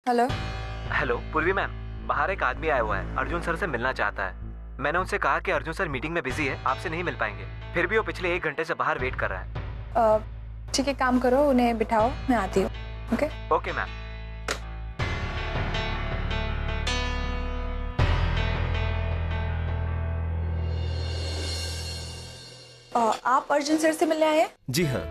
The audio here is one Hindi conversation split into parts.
हेलो। हेलो पूर्वी मैम, बाहर एक आदमी आया हुआ है, अर्जुन सर से मिलना चाहता है। मैंने उनसे कहा कि अर्जुन सर मीटिंग में बिजी है, आपसे नहीं मिल पाएंगे। फिर भी वो पिछले 1 घंटे से बाहर वेट कर रहा है। ठीक है, काम करो, उन्हें बिठाओ, मैं आती हूँ। Okay okay ma'am. आप अर्जुन सर से मिलने आए हैं? जी हाँ।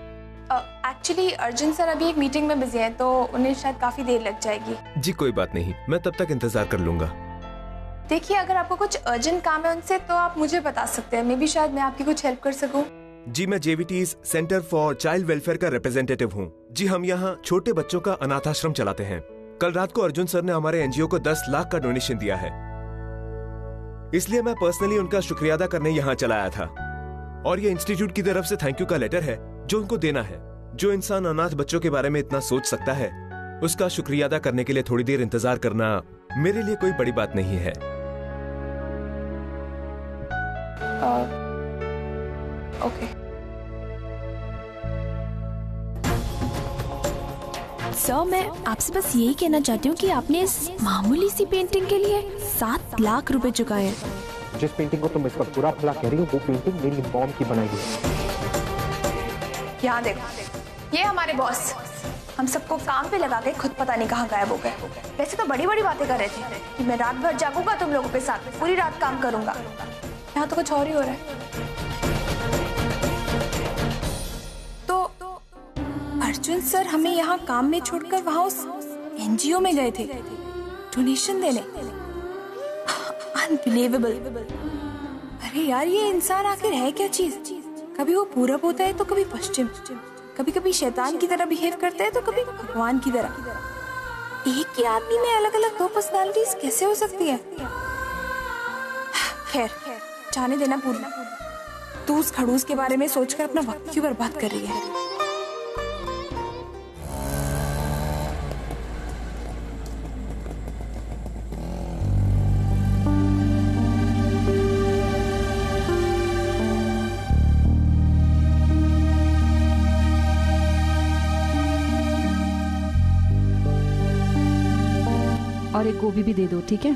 एक्चुअली अर्जुन सर अभी एक मीटिंग में बिजी हैं, तो उन्हें शायद काफी देर लग जाएगी। जी कोई बात नहीं, मैं तब तक इंतजार कर लूंगा। देखिए, अगर आपको कुछ अर्जेंट काम है उनसे तो आप मुझे बता सकते हैं, मे बी शायद मैं आपकी कुछ हेल्प कर सकूं। जी मैं JVT's centre for child welfare का रिप्रेजेंटेटिव हूँ। जी हम यहाँ छोटे बच्चों का अनाथाश्रम चलाते हैं। कल रात को अर्जुन सर ने हमारे NGO को 10 लाख का डोनेशन दिया है, इसलिए मैं पर्सनली उनका शुक्रिया अदा करने यहाँ चला आया था। और ये इंस्टीट्यूट की तरफ से थैंक यू का लेटर है जो उनको देना है। जो इंसान अनाथ बच्चों के बारे में इतना सोच सकता है, उसका शुक्रिया अदा करने के लिए थोड़ी देर इंतजार करना मेरे लिए कोई बड़ी बात नहीं है। ओके। सर, मैं आपसे बस यही कहना चाहती हूँ कि आपने इस मामूली सी पेंटिंग के लिए 7 लाख रुपए चुकाए हैं। जिस पेंटिंग को तुम इस वक्त बुरा भला कह रही हो, वो पेंटिंग मेरी मॉम की बनाई है। यहाँ देखो, ये हमारे बॉस हम सबको काम पे लगा के खुद पता नहीं कहाँ गायब हो गए। वैसे तो बड़ी बड़ी बातें कर रहे थे कि मैं रात भर जागूंगा, तुम लोगों के साथ पूरी रात काम करूंगा। यहाँ तो कुछ और ही हो रहा है। तो अर्जुन सर हमें यहाँ काम में छोड़कर वहां उस NGO में गए थे डोनेशन देने। अनबिलीवेबल। अरे यार, ये इंसान आखिर है क्या चीज? कभी वो पूरब होता है तो कभी पश्चिम, कभी कभी शैतान की तरह बिहेव करता है तो कभी भगवान की तरह। एक ही आदमी में अलग अलग 2 पर्सनालिटीज कैसे हो सकती है? खैर, जाने देना पूर्णा। तू उस खड़ूस के बारे में सोचकर अपना वक्त क्यों बर्बाद कर रही है? और एक गोभी भी दे दो, ठीक है?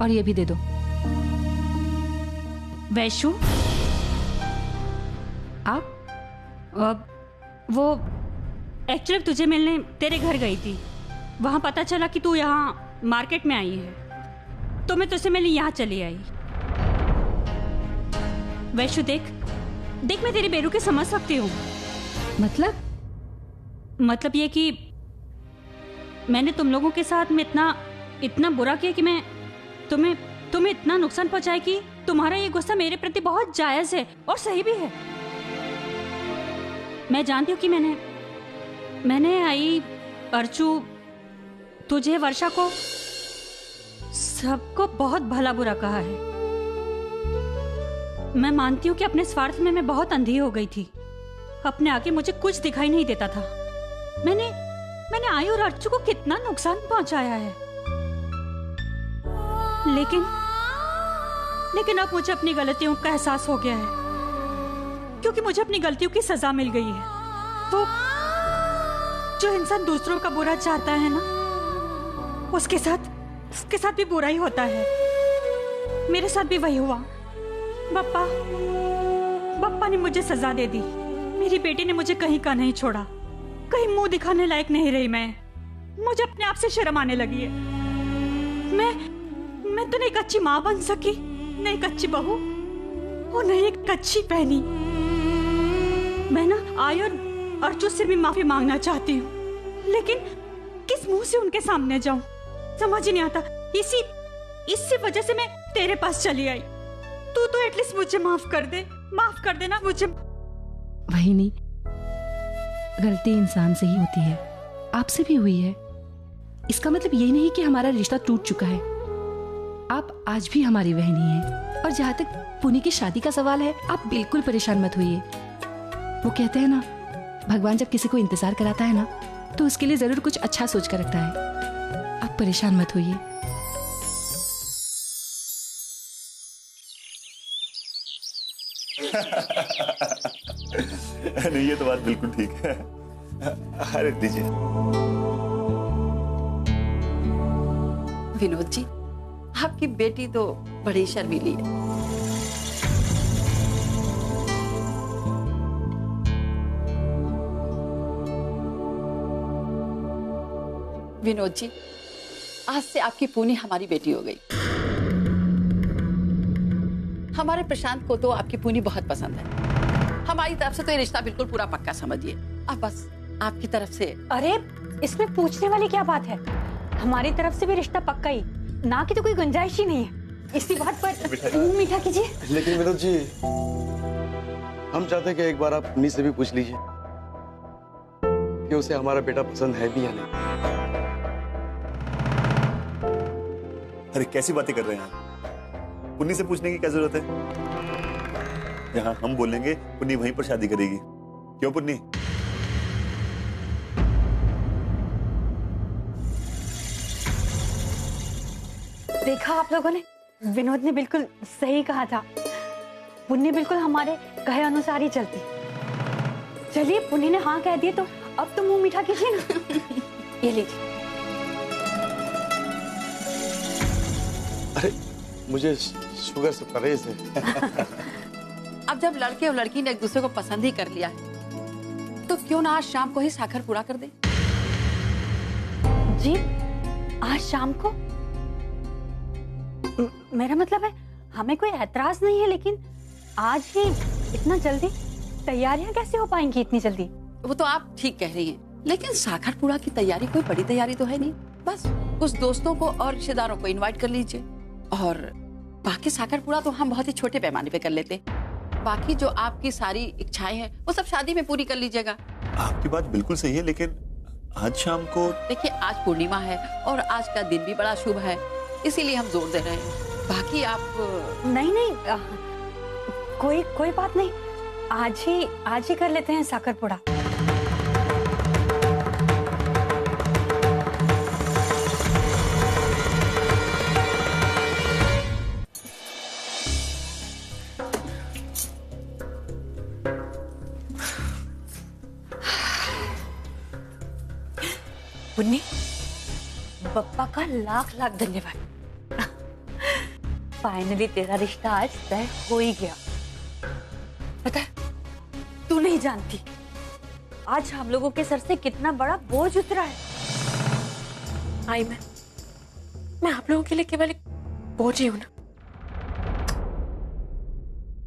और ये भी दे दो। वैशु, आप वो एक्चुअली तुझे मिलने तेरे घर गई थी। वहां पता चला कि तू यहाँ मार्केट में आई है, तो मैं तुझसे मिलने यहाँ चली आई। वैशु देख, मैं तेरी बेरुखी समझ सकती हूँ। मतलब ये कि मैंने तुम लोगों के साथ में इतना बुरा किया कि मैं तुम्हें इतना नुकसान पहुंचाया कि तुम्हारा ये गुस्सा मेरे प्रति बहुत जायज है और सही भी है। मैं जानती हूँ कि मैंने आई अर्चू, तुझे, वर्षा को, सबको बहुत भला बुरा कहा है। मैं मानती हूँ कि अपने स्वार्थ में मैं बहुत अंधी हो गई थी। अपने आगे मुझे कुछ दिखाई नहीं देता था। मैंने आई और अर्चू को कितना नुकसान पहुंचाया है। लेकिन अब मुझे अपनी गलतियों का एहसास हो गया है, क्योंकि मुझे अपनी गलतियों की सजा मिल गई है। वो जो इंसान दूसरों का बुरा चाहता है ना, उसके साथ भी बुरा ही होता है। मेरे साथ भी वही हुआ। बप्पा ने मुझे सजा दे दी। मेरी बेटी ने मुझे कहीं का नहीं छोड़ा। कहीं मुंह दिखाने लायक नहीं रही मैं। मुझे अपने आप से शर्म आने लगी है। मैं तो नहीं एक अच्छी माँ बन सकी, नहीं एक अच्छी बहू और नहीं एक अच्छी बहनी। मैं ना आई और अर्जुन से भी माफी मांगना चाहती हूँ, लेकिन किस मुंह से उनके सामने जाऊं, समझ ही नहीं आता। इसी वजह से मैं तेरे पास चली आई। तू तो एटलीस्ट मुझे माफ कर देना मुझे। वही नहीं, गलती इंसान से ही होती है, आपसे भी हुई है। इसका मतलब ये नहीं कि हमारा रिश्ता टूट चुका है। आप आज भी हमारी बहनी हैं। और जहाँ तक पुनी की शादी का सवाल है, आप बिल्कुल परेशान मत होइए। वो कहते हैं ना, भगवान जब किसी को इंतजार कराता है ना, तो उसके लिए जरूर कुछ अच्छा सोच कर रखता है। आप परेशान मत होइए। नहीं, ये तो बात बिल्कुल ठीक है। अरे दीजिए। विनोद जी, आपकी बेटी तो बड़ी शर्मीली है। विनोद जी, आज से आपकी पूनी हमारी बेटी हो गई। हमारे प्रशांत को तो आपकी पूनी बहुत पसंद है। हमारी तरफ से तो ये रिश्ता बिल्कुल पूरा पक्का समझिए। अब बस आपकी तरफ से। अरे इसमें पूछने वाली क्या बात है, हमारी तरफ से भी रिश्ता पक्का ही, ना की तो कोई गुंजाइश ही नहीं है। इसी बात पर मुंह मीठा कीजिए। लेकिन विनोद जी, हम चाहते हैं कि एक बार आप पुन्नी से भी पूछ लीजिए कि उसे हमारा बेटा पसंद है भी या नहीं। अरे कैसी बातें कर रहे हैं? पुन्नी से पूछने की क्या जरूरत है? यहाँ हम बोलेंगे, पुन्नी वहीं पर शादी करेगी। क्यों पुन्नी? देखा आप लोगों ने, विनोद ने बिल्कुल सही कहा था। पुन्नी बिल्कुल हमारे कहे अनुसार ही चलती। चलिए, पुन्नी ने हाँ कह दिए तो अब तो मुंह मीठा कीजिए ना। ये लीजिए। अरे मुझे शुगर से परहेज है। अब जब लड़के और लड़की ने एक दूसरे को पसंद ही कर लिया है, तो क्यों ना आज शाम को ही साखर पूरा कर दे? जी, आज शाम को? मेरा मतलब है हमें कोई ऐतराज नहीं है, लेकिन आज ही इतना जल्दी? तैयारियां कैसे हो पाएंगी इतनी जल्दी? वो तो आप ठीक कह रही हैं, लेकिन साखर पूरा की तैयारी कोई बड़ी तैयारी तो है नहीं। बस कुछ दोस्तों को और रिश्तेदारों को इनवाइट कर लीजिए, और बाकी साखर पूरा तो हम बहुत ही छोटे पैमाने पे कर लेते। बाकी जो आपकी सारी इच्छाएं हैं वो सब शादी में पूरी कर लीजिएगा। आपकी बात बिल्कुल सही है, लेकिन आज शाम को देखिए, आज पूर्णिमा है और आज का दिन भी बड़ा शुभ है, इसीलिए हम जोर दे रहे हैं। बाकी आप नहीं, कोई बात नहीं, आज ही कर लेते हैं साखर पूरा। पुन्नी, बप्पा का लाख लाख धन्यवाद। फाइनली तेरा रिश्ता आज तय हो ही गया। पता है, तू नहीं जानती आज हम लोगों के सर से कितना बड़ा बोझ उतरा है। आई मैं आप लोगों के लिए केवल एक बोझ ही हूं ना?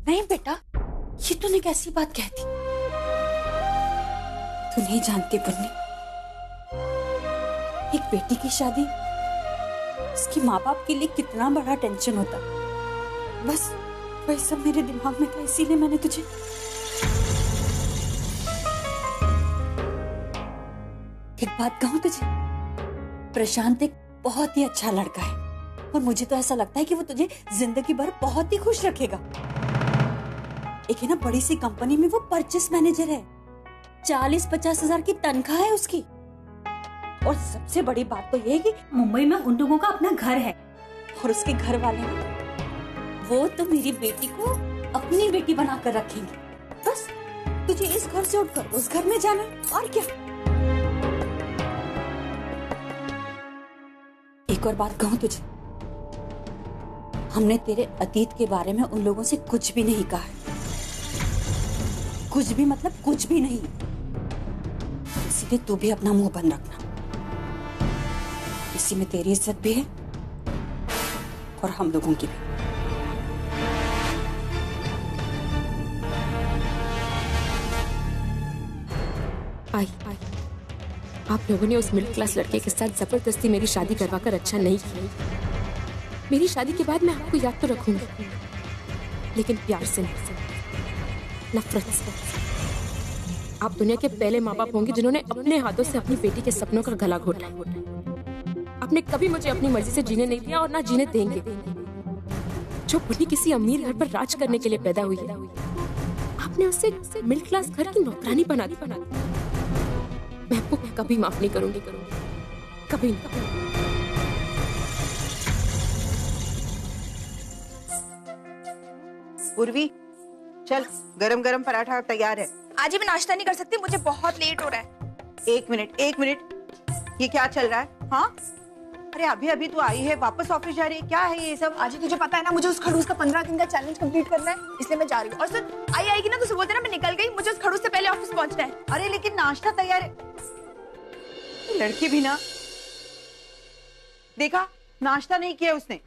नहीं बेटा, ये तूने कैसी बात कह दी? तू नहीं जानती पुन्नी, एक बेटी की शादी उसकी माँ बाप के लिए कितना बड़ा टेंशन होता। बस वही सब मेरे दिमाग में था, इसीलिए मैंने तुझे। एक बात कहूं तुझे, प्रशांत एक बहुत ही अच्छा लड़का है, और मुझे तो ऐसा लगता है कि वो तुझे जिंदगी भर बहुत ही खुश रखेगा। एक है ना, बड़ी सी कंपनी में वो परचेस मैनेजर है, 40-50 हजार की तनख्वाह है उसकी। और सबसे बड़ी बात तो ये है कि मुंबई में उन लोगों का अपना घर है, और उसके घर वाले ना, वो तो मेरी बेटी को अपनी बेटी बनाकर रखेंगे। बस तुझे इस घर से उठकर उस घर में जाना, और क्या। एक और बात कहूं तुझे, हमने तेरे अतीत के बारे में उन लोगों से कुछ भी नहीं कहा है। कुछ भी मतलब कुछ भी नहीं। इसलिए तू भी अपना मुंह बंद रखना। इसी में तेरी इज्जत भी है और हम लोगों की भी। आई आप लोगों ने उस मिडिल क्लास लड़के के साथ जबरदस्ती मेरी शादी करवाकर अच्छा नहीं किया। मेरी शादी के बाद मैं आपको याद तो रखूंगी, लेकिन प्यार से नहीं, नफरत से। आप दुनिया के पहले माँ बाप होंगे जिन्होंने अपने हाथों से अपनी बेटी के सपनों का गला घोटा। आपने कभी मुझे अपनी मर्जी से जीने नहीं दिया और ना जीने देंगे। जो पुन्नी किसी अमीर घर पर राज करने के लिए पैदा हुई है, आपने उसे मिडिल क्लास घर की नौकरानी बना दी। मैं आपको कभी माफ नहीं करूंगी, कभी नहीं। पूर्वी, चल, गरम गरम पराठा तैयार है। आज ही मैं नाश्ता नहीं कर सकती, मुझे बहुत लेट हो रहा है। एक मिनट, ये क्या चल रहा है? हाँ, अरे अभी अभी तो आई है, वापस ऑफिस जा रही है, क्या है ये सब? आजी तुझे पता है ना, मुझे उस खड़ूस का 15 दिन का चैलेंज कंप्लीट करना है, इसलिए मैं जा रही हूँ। और सुन, आई आएगी ना तो उसे बोलते ना मैं निकल गई, मुझे उस खड़ूस से पहले ऑफिस पहुंचना है। अरे लेकिन नाश्ता तैयार है। लड़की भी ना, देखा नाश्ता नहीं किया उसने।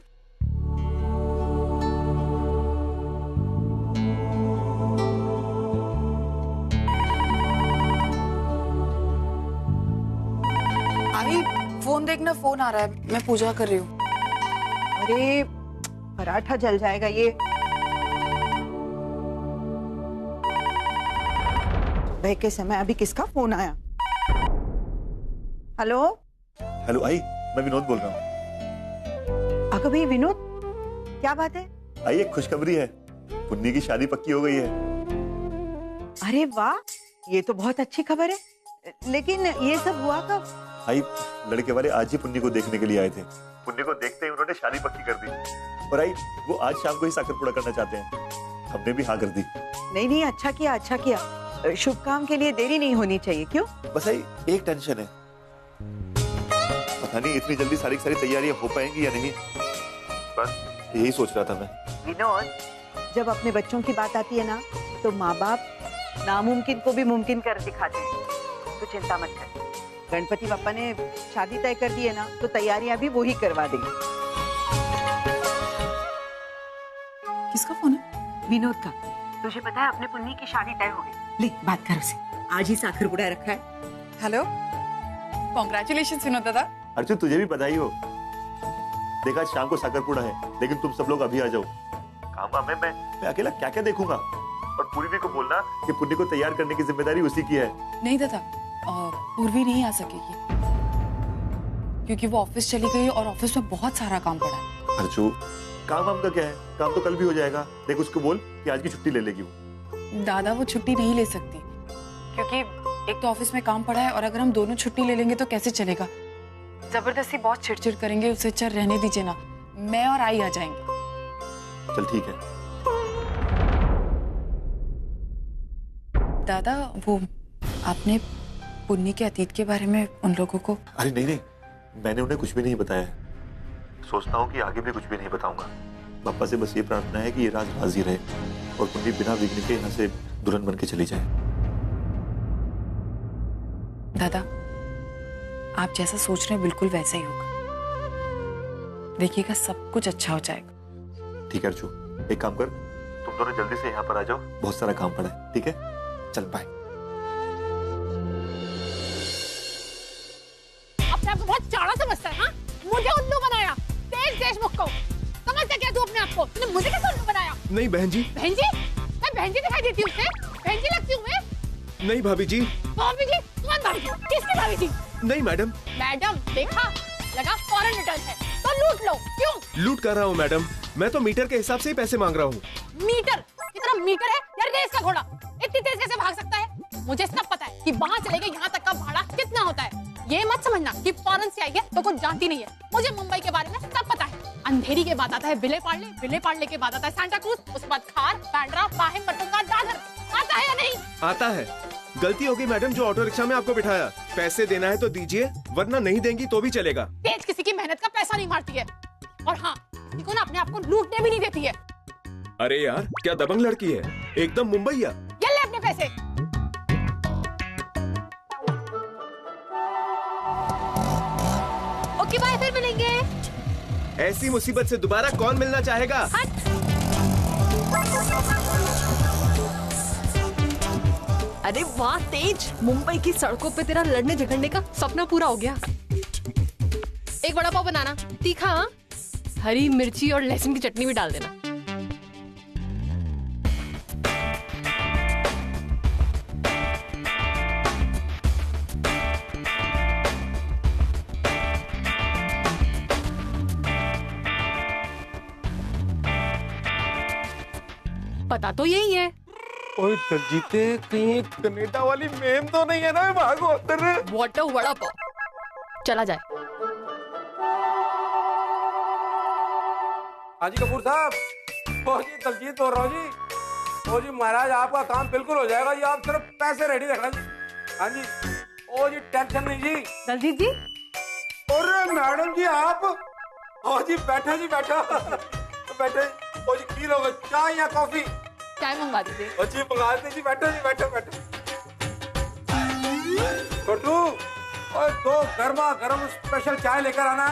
आई फोन देखना, फोन आ रहा है, मैं पूजा कर रही हूँ। अरे पराठा जल जाएगा ये। सुबह के समय अभी किसका फोन आया? हेलो हेलो आई, मैं विनोद बोल रहा हूँ। अगर भाई विनोद, क्या बात है? आई एक खुशखबरी है, पुन्नी की शादी पक्की हो गई है। अरे वाह, ये तो बहुत अच्छी खबर है, लेकिन ये सब हुआ कब? आई लड़के वाले आज ही पुन्नी को देखने के लिए आए थे। पुन्नी को देखते ही उन्होंने शादी पक्की कर दी। और आई वो आज शाम को ही साकर पूरा करना चाहते हैं। हमने भी हाँ कर दी। नहीं नहीं, अच्छा किया, अच्छा किया। शुभ काम के लिए देरी नहीं होनी चाहिए। क्यों? बस आई एक टेंशन है, पता नहीं इतनी जल्दी सारी की सारी तैयारियां हो पाएंगी या नहीं। बस यही सोच रहा था मैं। विनोद, जब अपने बच्चों की बात आती है ना, तो माँ बाप नामुमकिन को भी मुमकिन कर दिखाते हैं। तो चिंता मत कर, गणपति पापा ने शादी तय कर दी है ना, तो तैयारियां भी वो ही करवा देंगे। किसका फोन है? विनोद का। तुझे पता है अपने पुन्नी की शादी तय हो गई। ले बात कर उसे, आज ही साखर बुड़ा रखा है। हेलो, कॉन्ग्रेचुलेशंस विनोद दादा। अर्जुन तुझे भी बधाई हो। देखा शाम को साकरपुड़ा है, लेकिन तुम सब लोग अभी आ जाओ। काम में मैं अकेला क्या क्या देखूंगा। और पूर्वी को बोलना कि पुन्नी को तैयार करने की जिम्मेदारी उसी की है। नहीं दादा, पूर्वी नहीं आ सकेगी क्योंकि वो ऑफिस चली गई और ऑफिस में बहुत सारा काम पड़ा है। अर्जु, काम वाम का क्या है, काम तो कल भी हो जाएगा। देख उसको बोल कि आज की छुट्टी ले लेगी वो। दादा वो छुट्टी नहीं ले सकती क्योंकि एक तो ऑफिस में काम पड़ा है और अगर हम दोनों छुट्टी ले लेंगे तो कैसे चलेगा। जबरदस्ती बहुत चिड़चिड़ करेंगे, उससे अच्छा रहने दीजिए ना, मैं और आई आ जाएंगे। चल ठीक है। दादा वो आपने पुन्नी के अतीत के बारे में उन लोगों को? अरे नहीं नहीं, मैंने उन्हें कुछ भी नहीं बताया। सोचता हूँ कि आगे भी कुछ भी नहीं बताऊंगा। पापा से बस ये प्रार्थना है कि ये राज राजी रहे और पुन्नी बिना विघ्न के यहाँ से दुल्हन बन के चली जाए। दादा आप जैसा सोच रहे हैं बिल्कुल वैसा ही होगा, देखिएगा सब कुछ अच्छा हो जाएगा। ठीक है अर्जु, एक काम कर, तुम दोनों जल्दी से यहाँ पर आ जाओ, बहुत सारा काम पड़ा है। ठीक है, चल बाय। अपने आप को बहुत चाड़ा समझता है। हाँ, मुझे उल्लू बनाया, तेज देशमुख को। समझता क्या तू अपने आप को? तूने मुझे कैसे उल्लू बनाया? नहीं बहन जी। बहन जी? मैं बहन जी दिखाई देती हूँ उसे? बहन जी लगती हूँ मैं? नहीं भाभी जी। भाभी जी? कौन भाभी जी? किसकी भाभी जी? नहीं मैडम। मैडम देखा, लगा फॉरेन रिटर्न है तो लूट लो। क्यों लूट कर रहा हूँ मैडम? मैं तो मीटर के हिसाब से ही पैसे मांग रहा हूँ। मीटर? कितना मीटर है यार? रेस का घोड़ा इतनी तेज कैसे भाग सकता है? मुझे सब पता है कि वहाँ चले गए यहाँ तक का भाड़ा कितना होता है। ये मत समझना कि फॉरेन से आई है तो कुछ जानती नहीं है। मुझे मुंबई के बारे में सब पता है। अंधेरी के बाद आता है विले पार्ले, विले पार्ले के बाद आता है सांता क्रूज, उसके बाद खार, बांद्रा, पाहिम, मटुंगा, दादर। आता है या नहीं? आता है। गलती होगी मैडम जो ऑटो रिक्शा में आपको बिठाया। पैसे देना है तो दीजिए, वरना नहीं देंगी तो भी चलेगा। तेज किसी की मेहनत का पैसा नहीं मारती है, और हाँ किसी को ना अपने आप को लूटने भी नहीं देती है। अरे यार क्या दबंग लड़की है, एकदम मुंबईया। ये ले अपने पैसे। ओके बाय, फिर मिलेंगे। ऐसी मुसीबत से दोबारा कौन मिलना चाहेगा? अरे वाह तेज, मुंबई की सड़कों पे तेरा लड़ने झगड़ने का सपना पूरा हो गया। एक वड़ा पाव बनाना, तीखा, हरी मिर्ची और लहसुन की चटनी भी डाल देना। पता तो यही है। ओए दलजीते, कहीं कनेडा वाली मेम तो नहीं है ना? भागो अंदर। वाटर वड़ा पाव चला जाए। हाजी कपूर साहब, ओ जी दलजीत बोल रहा हूँ जी। ओ जी महाराज, आपका काम बिल्कुल हो जाएगा जी, आप सिर्फ पैसे रेडी रखना जी। हाँ जी। ओ जी टेंशन नहीं जी। दलजीत जी, और अरे मैडम जी आप, ओ जी बैठो जी बैठो बैठो। ओ जी की लोगे, चाय या कॉफी? चाय मंगवा दीजिए। ओ जी मंगा देते जी, बैठो जी बैठो बैठो। छोटू और 2 गर्मा गर्म स्पेशल चाय लेकर आना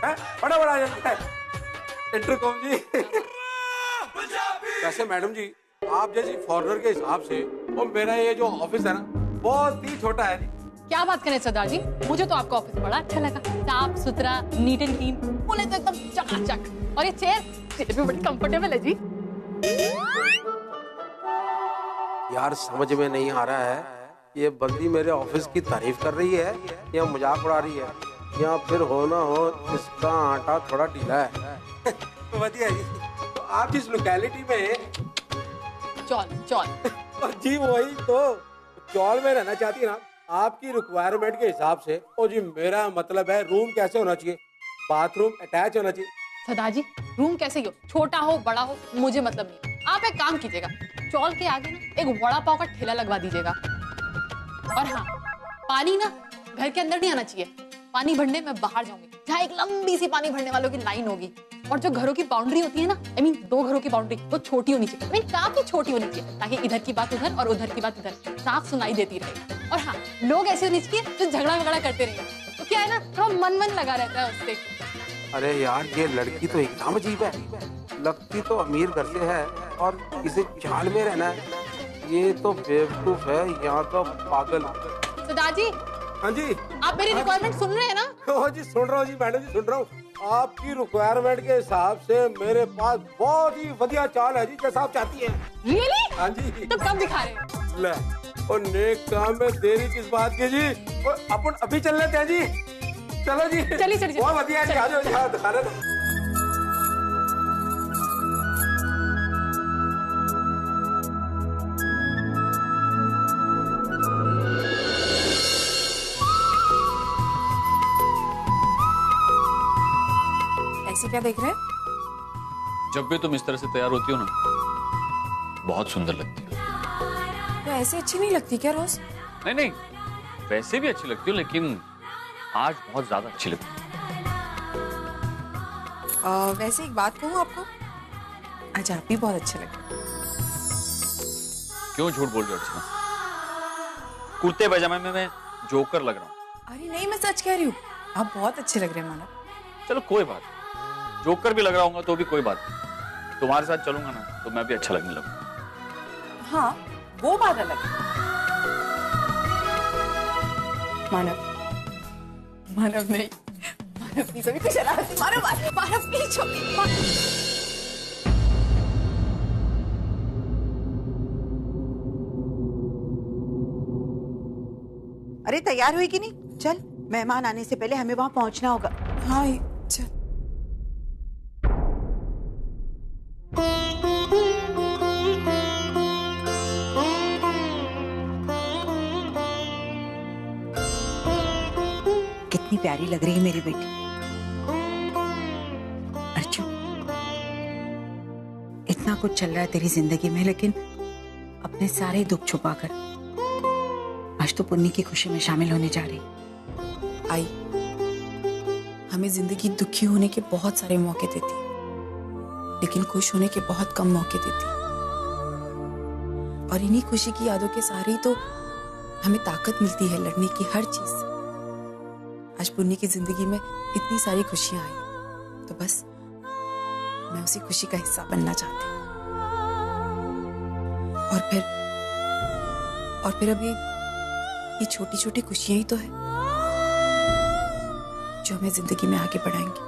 है, बड़ा बड़ा जल्दी है। इंटरकॉम जी। वैसे मैडम जी आप जैसी फॉरनर के हिसाब से और मेरा ये जो ऑफिस है ना बहुत ही छोटा है जी। क्या बात करें सरदार जी, मुझे तो आपका ऑफिस बड़ा अच्छा लगा, साफ सुथरा, नीट एंड क्लीन, बोले तो एकदम चकाचक। और ये चेयर भी बड़ी कंफर्टेबल है जी। यार समझ में नहीं आ रहा है, ये बंदी मेरे ऑफिस की तारीफ कर रही है या मजाक उड़ा रही है, या फिर हो ना हो इसका आटा थोड़ा ढीला है। बढ़िया जी। तो आप जिस लोकेलिटी में चौल जी वही तो चौल में रहना चाहती है ना, आपकी रिक्वायरमेंट के हिसाब से। ओ जी मेरा मतलब है रूम कैसे होना चाहिए, बाथरूम अटैच होना चाहिए। सरदार जी रूम कैसे ही हो, छोटा हो बड़ा हो मुझे मतलब नहीं। आप एक काम कीजिएगा, चौल के आगे ना एक वड़ा पाव का ठेला लगवा दीजिएगा। और हाँ, पानी ना घर के अंदर नहीं आना चाहिए, पानी भरने मैं बाहर जाऊंगी, जहाँ एक लंबी सी पानी भरने वालों की लाइन होगी। और जो घरों की बाउंड्री होती है ना, I mean 2 घरों की बाउंड्री, वो छोटी होनी चाहिए, I mean काफी छोटी होनी चाहिए, ताकि इधर की बात उधर और उधर की बात इधर साफ सुनाई देती रहे। और हाँ, लोग ऐसे होने चाहिए जो झगड़ा वगड़ा करते रहे, तो क्या है ना थोड़ा मन लगा रहता है उससे। अरे यार ये लड़की तो एकदम अजीब है, लगती तो अमीर घर से है और इसे चाल में रहना है। ये तो बेवकूफ है या तो पागल। सरदार जी। हाँ जी। आप मेरी रिक्वायरमेंट सुन रहे हैं ना? हाँ जी सुन रहा हूँ जी मैडम जी, सुन रहा हूँ। आपकी रिक्वायरमेंट के हिसाब से मेरे पास बहुत ही बढ़िया चाल है जी, जैसा आप चाहती हैं। Really? हाँ जी। तो कब दिखा रहे हैं? ले, और नेक काम में देरी किस बात की जी, और अपन अभी चल लेते हैं जी। चलो जी। चलिए। बहुत बढ़िया जी, आ जाओ जी, दिखा रहे थे। ऐसे क्या देख रहे हैं? जब भी तुम इस तरह से तैयार होती हो ना, बहुत सुंदर लगती हो। तो ऐसे अच्छी नहीं लगती क्या रोज? नहीं, वैसे भी अच्छी लगती हो, लेकिन आज बहुत ज्यादा अच्छी लगती हो। वैसे एक बात कहूँ आपको, आज आप भी बहुत अच्छे लगे। क्यों झूठ बोल रही हो अर्चना? कुर्ते पैजामे में मैं जोकर लग रहा हूँ। अरे नहीं, मैं सच कह रही हूँ, आप बहुत अच्छे लग रहे हैं मानव। चलो कोई बात, जोकर भी लग रहा हूँ तो भी कोई बात नहीं। तुम्हारे साथ चलूंगा ना तो मैं भी अच्छा लगने लगूंगा। हाँ वो बात अलग है। मानव नहीं, प्लीज अभी कुछ मानव प्लीज अरे तैयार हुई कि नहीं? चल, मेहमान आने से पहले हमें वहां पहुंचना होगा। हाँ चल। कितनी प्यारी लग रही है मेरी बेटी। अर्जुन, इतना कुछ चल रहा है तेरी जिंदगी में, लेकिन अपने सारे दुख छुपाकर आज तो पुन्नी की खुशी में शामिल होने जा रही। आई, हमें जिंदगी दुखी होने के बहुत सारे मौके देती, लेकिन खुश होने के बहुत कम मौके देती। और इन्हीं खुशी की यादों के सहारे ही तो हमें ताकत मिलती है लड़ने की हर चीज से। आज पुन्नी की जिंदगी में इतनी सारी खुशियां आई, तो बस मैं उसी खुशी का हिस्सा बनना चाहती हूँ। और फिर अब ये छोटी छोटी खुशियां ही तो है जो हमें जिंदगी में आगे बढ़ाएंगी।